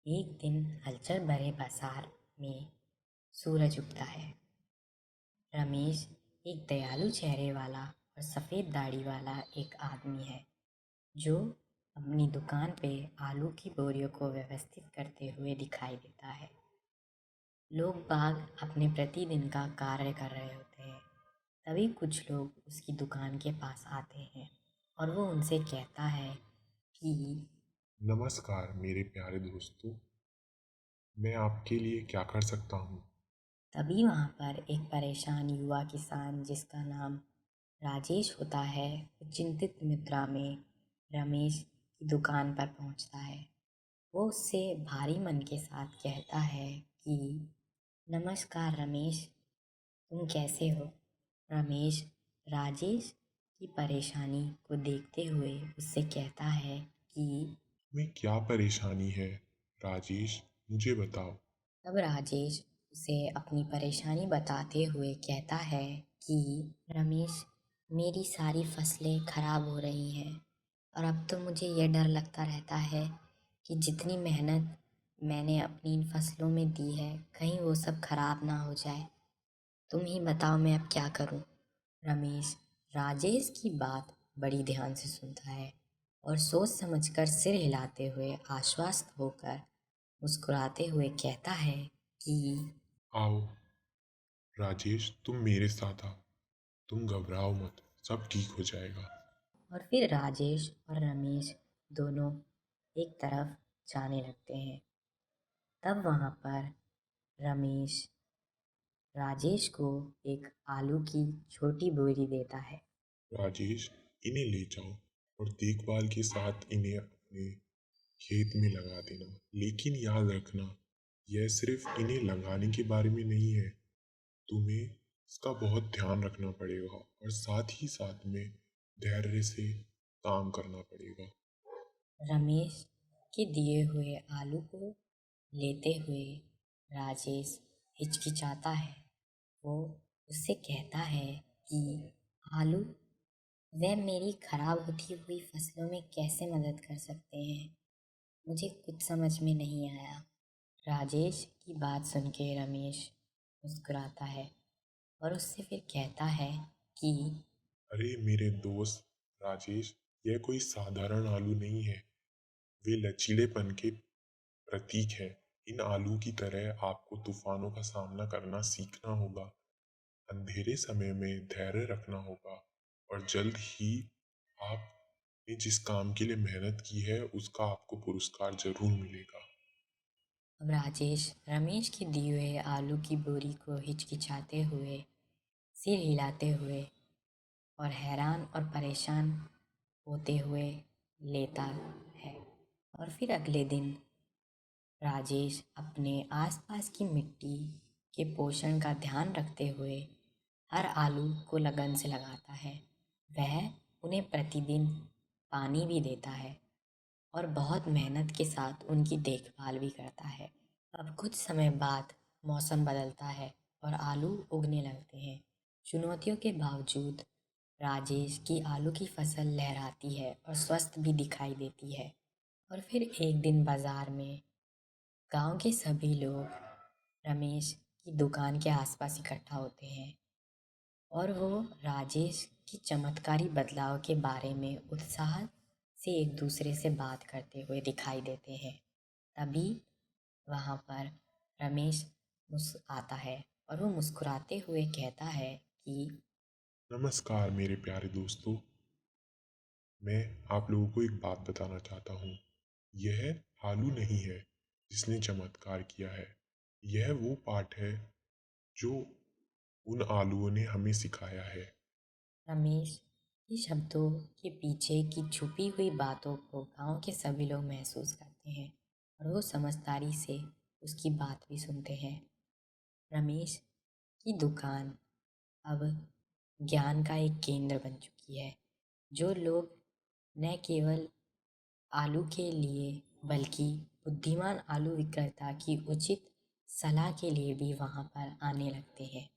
एक दिन हलचल भरे बाजार में सूरज उगता है। रमेश एक दयालु चेहरे वाला और सफ़ेद दाढ़ी वाला एक आदमी है जो अपनी दुकान पे आलू की बोरियों को व्यवस्थित करते हुए दिखाई देता है। लोग बाग अपने प्रतिदिन का कार्य कर रहे होते हैं। तभी कुछ लोग उसकी दुकान के पास आते हैं और वो उनसे कहता है कि नमस्कार मेरे प्यारे दोस्तों। मैं आपके लिए क्या कर सकता हूँ? तभी वहाँ पर एक परेशान युवा किसान जिसका नाम राजेश होता है, वो चिंतित मुद्रा में रमेश की दुकान पर पहुँचता है। वो उससे भारी मन के साथ कहता है कि नमस्कार रमेश, तुम कैसे हो? रमेश राजेश की परेशानी को देखते हुए उससे कहता है कि तुम्हें क्या परेशानी है राजेश, मुझे बताओ। तब राजेश उसे अपनी परेशानी बताते हुए कहता है कि रमेश, मेरी सारी फसलें खराब हो रही हैं और अब तो मुझे यह डर लगता रहता है कि जितनी मेहनत मैंने अपनी इन फसलों में दी है कहीं वो सब खराब ना हो जाए। तुम ही बताओ मैं अब क्या करूं? रमेश राजेश की बात बड़ी ध्यान से सुनता है और सोच समझकर सिर हिलाते हुए आश्वस्त होकर मुस्कुराते हुए कहता है कि आओ राजेश, तुम मेरे साथ आओ। तुम घबराओ मत, सब ठीक हो जाएगा। और फिर राजेश और रमेश दोनों एक तरफ जाने लगते हैं। तब वहाँ पर रमेश राजेश को एक आलू की छोटी बोरी देता है। राजेश, इन्हें ले जाओ और देखभाल के साथ इन्हें अपने खेत में लगा देना। लेकिन याद रखना, यह सिर्फ इन्हें लगाने के बारे में नहीं है। तुम्हें इसका बहुत ध्यान रखना पड़ेगा और साथ ही साथ में धैर्य से काम करना पड़ेगा। रमेश के दिए हुए आलू को लेते हुए राजेश हिचकिचाता है। वो उससे कहता है कि आलू, वह मेरी खराब होती हुई फसलों में कैसे मदद कर सकते हैं? मुझे कुछ समझ में नहीं आया। राजेश की बात सुन के रमेश मुस्कुराता है और उससे फिर कहता है कि अरे मेरे दोस्त राजेश, यह कोई साधारण आलू नहीं है। वे लचीलेपन के प्रतीक है। इन आलू की तरह आपको तूफानों का सामना करना सीखना होगा, अंधेरे समय में धैर्य रखना होगा और जल्द ही आपने जिस काम के लिए मेहनत की है उसका आपको पुरस्कार जरूर मिलेगा। अब राजेश रमेश के दिए हुए आलू की बोरी को हिचकिचाते हुए, सिर हिलाते हुए और हैरान और परेशान होते हुए लेता है। और फिर अगले दिन राजेश अपने आसपास की मिट्टी के पोषण का ध्यान रखते हुए हर आलू को लगन से लगाता है। वह उन्हें प्रतिदिन पानी भी देता है और बहुत मेहनत के साथ उनकी देखभाल भी करता है। अब कुछ समय बाद मौसम बदलता है और आलू उगने लगते हैं। चुनौतियों के बावजूद राजेश की आलू की फसल लहराती है और स्वस्थ भी दिखाई देती है। और फिर एक दिन बाजार में गांव के सभी लोग रमेश की दुकान के आसपास इकट्ठा होते हैं और वो राजेश की चमत्कारी बदलाव के बारे में उत्साह से एक दूसरे से बात करते हुए दिखाई देते हैं। तभी वहाँ पर रमेश आता है और वो मुस्कुराते हुए कहता है कि नमस्कार मेरे प्यारे दोस्तों। मैं आप लोगों को एक बात बताना चाहता हूँ। यह आलू नहीं है जिसने चमत्कार किया है। यह वो पाठ है जो उन आलूओं ने हमें सिखाया है। रमेश के शब्दों के पीछे की छुपी हुई बातों को गांव के सभी लोग महसूस करते हैं और वो समझदारी से उसकी बात भी सुनते हैं। रमेश की दुकान अब ज्ञान का एक केंद्र बन चुकी है, जो लोग न केवल आलू के लिए बल्कि बुद्धिमान आलू विक्रेता की उचित सलाह के लिए भी वहाँ पर आने लगते हैं।